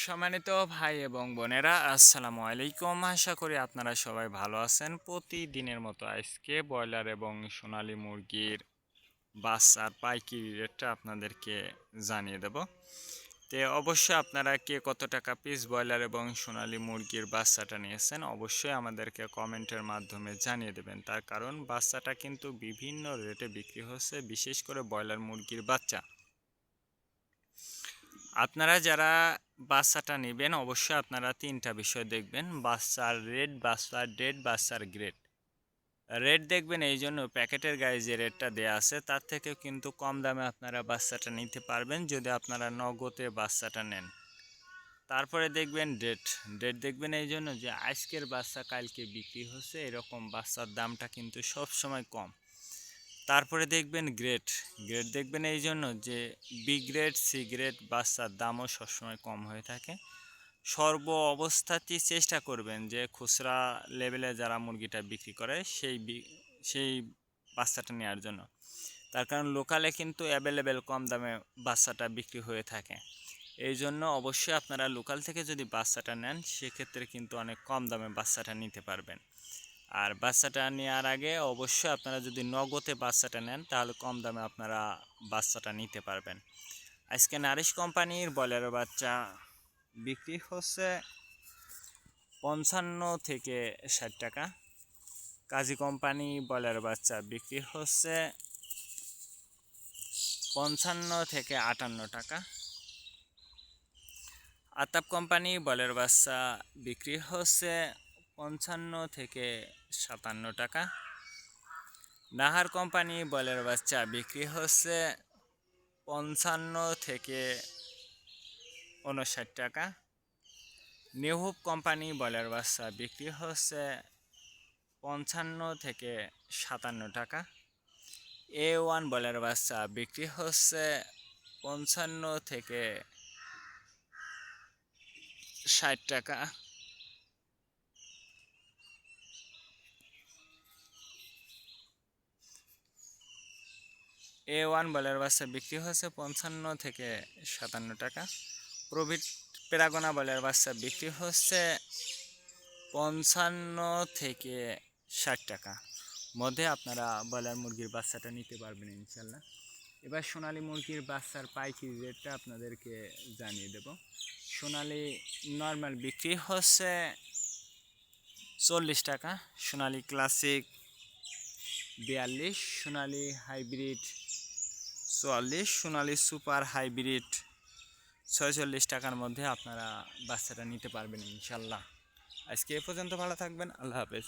সম্মানিত ভাই এবং বোনেরা, আসসালামু আলাইকুম। আশা করি আপনারা সবাই ভালো আছেন। প্রতিদিনের মতো আজকে ব্রয়লার এবং সোনালী মুরগির বাচ্চার পাইকারি রেটটা আপনাদেরকে জানিয়ে দেব। অবশ্যই আপনারা কে কত টাকা পিস ব্রয়লার এবং সোনালী মুরগির বাচ্চাটা নিয়েছেন অবশ্যই আমাদেরকে কমেন্টের মাধ্যমে জানিয়ে দেবেন। তার কারণ বাচ্চাটা কিন্তু বিভিন্ন রেটে বিক্রি হচ্ছে, বিশেষ করে ব্রয়লার মুরগির বাচ্চা। আপনারা যারা বাচ্চাটা নেবেন অবশ্যই আপনারা তিনটা বিষয় দেখবেন: বাচ্চার রেট, বাচ্চার ডেট, বাচ্চার গ্রেড। রেট দেখবেন এই জন্য প্যাকেটের গায়ে যে রেটটা দেওয়া আছে তার থেকে কিন্তু কম দামে আপনারা বাচ্চাটা নিতে পারবেন যদি আপনারা নগদে বাচ্চাটা নেন। তারপরে দেখবেন ডেট। ডেট দেখবেন এই জন্য যে আজকের বাচ্চা কালকে বিক্রি হচ্ছে, এরকম বাচ্চার দামটা কিন্তু সব সময় কম। তারপরে দেখবেন গ্রেড। গ্রেড দেখবেন এই জন্য যে বি গ্রেড, সি গ্রেড বাচ্চার দামও সবসময় কম হয়ে থাকে। সর্ব অবস্থাতেই চেষ্টা করবেন যে খুচরা লেভেলে যারা মুরগিটা বিক্রি করে সেই বাচ্চাটা নেওয়ার জন্য। তার কারণ লোকালে কিন্তু অ্যাভেলেবেল কম দামে বাচ্চাটা বিক্রি হয়ে থাকে। এই জন্য অবশ্যই আপনারা লোকাল থেকে যদি বাচ্চাটা নেন সেক্ষেত্রে কিন্তু অনেক কম দামে বাচ্চাটা নিতে পারবেন। আর বাচ্চাটা নেওয়ার আগে অবশ্যই আপনারা যদি নগদে বাচ্চাটা নেন তাহলে কম দামে আপনারা বাচ্চাটা নিতে পারবেন। আজকে নারিশ কোম্পানির ব্রয়লারের বাচ্চা বিক্রি হচ্ছে 55 থেকে 60 টাকা। কাজী কোম্পানি ব্রয়লারের বাচ্চা বিক্রি হচ্ছে 55 থেকে 58 টাকা। আতাপ কোম্পানি ব্রয়লার বাচ্চা বিক্রি হচ্ছে 55 থেকে 57 টাকা। নাহার কোম্পানি ব্রয়লার বাচ্চা বিক্রি হচ্ছে 55 থেকে 59 টাকা। নিউহোপ কোম্পানি ব্রয়লার বাচ্চা বিক্রি হচ্ছে 55 থেকে 57 টাকা। A1 ব্রয়লার বাচ্চা বিক্রি হচ্ছে 55 থেকে 60 টাকা। A1 ব্রয়লার বাচ্চা বিক্রি হচ্ছে 55 থেকে 57 টাকা। প্রভিট প্যারাগোনা ব্রয়লার বাচ্চা বিক্রি হচ্ছে 55 থেকে 60 টাকা মধ্যে আপনারা ব্রয়লার মুরগির বাচ্চাটা নিতে পারবেন ইনশাল্লাহ। এবার সোনালী মুরগির বাচ্চার পাইকারি রেটটা আপনাদেরকে জানিয়ে দেব। সোনালী নর্মাল বিক্রি হচ্ছে 40 টাকা, সোনালী ক্লাসিক 42, সোনালী হাইব্রিড 44, সোনালী সুপার হাইব্রিড 46 টাকার মধ্যে আপনারা বাচ্চাটা নিতে পারবেন ইনশাল্লাহ। আজকে এ পর্যন্ত, ভালো থাকবেন, আল্লাহ হাফেজ।